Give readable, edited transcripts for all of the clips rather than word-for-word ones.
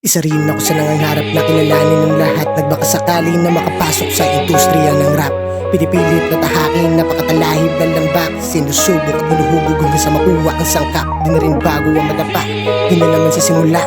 Isa rin ako sa nangangarap na kilalanin ng lahat. Nagbakasakali na makapasok sa industriya ng rap. Pinipilit na tahakin, napakatalahib ng lambak. Sinusubok at binuhubog hanggang sa makuha ang sangkap. Di na rin bago ang madapa, di na naman sa simula.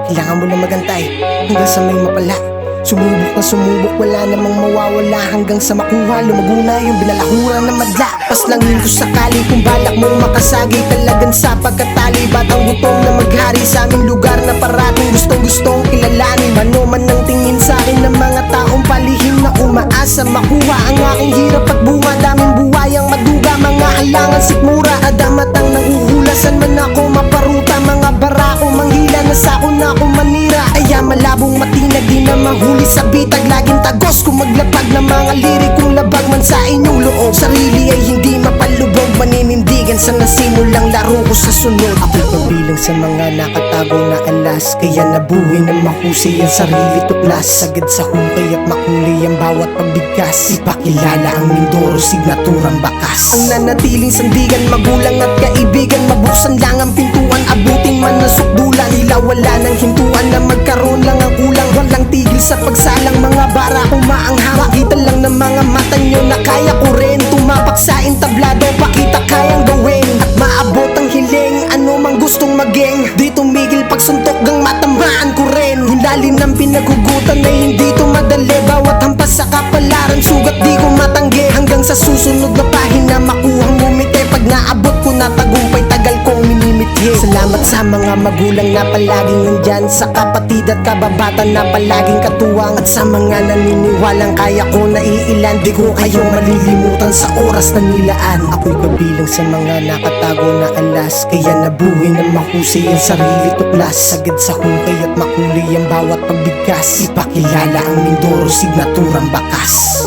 Kailangan mo na magantay hanggang sa may mapala. Sumubok na sumubok, wala namang mawawala. Hanggang sa makuha, lumago na yung binalahuran ng madla. Paslangin ko sakali kung balak mong makasagi. Talagang sa pagkatali, batang gutom na maghari sa aming lugar na parating gustong kilalanin. Mano man ang tingin sa akin ng mga taong palihim na umaasa makuha ang aking hirap at bunga. Daming buhay ang maduga, mga halangan sikmura. Adamatang nanguhulasan man ako maparuta. Mga barako manghila na sako na ako manira. Kaya malabong matinag di na mahuli sa bitag. Laging tagos kung maglapag ng mga lirikong labag man sa inyong loob. Sarili ay hindi mapalubog, maninindigan sa nasimulang laro ko sa sunod. Ako'y pabilang sa mga nakatago na alas. Kaya nabuhay ng mahusay ang sarili tuklas. Sagad sa hukay at makulay ang bawat pagbigkas. Ipakilala ang Mindoro, signaturang bakas. Ang nanatiling sandigan, magulang at kaibigan. Mabuksan lang ang pintuan, abutin man na sukdulan. Tila wala nang hintuan na magkaroon lang ang kulang. Walang tigil sa pagsalang, mga bara kong maanghang. Makita lang ng mga mata nyo na kaya ko rin tumapak sa entablado, pakita kayang gawin at maabot ang hiling. Ano mang gustong maging, di tumigil pagsuntok gang matamaan ko rin. Yung lalim ng pinaghugutan ay hindi to madali. Bawat hampas sa kapalaran, sugat di ko matanggi. Hanggang sa susunod na pahina, makuhang ngumiti. Pag naabot ko na tagumpay, tagal kong minimithi. Salamat sa mga magulang na palaging nandyan, sa kapatid at kababatan na palaging katuwang, at sa mga naniniwalang kaya ko naiilan. Di ko kayo malilimutan sa oras na nilaan. Ako'y kabilang sa mga nakatago na alas. Kaya nabuhay ng mahusay ang sarili tuklas. Sagad sa hukay at makulay ang bawat pagbigkas. Ipakilala ang Mindoro, signaturang bakas.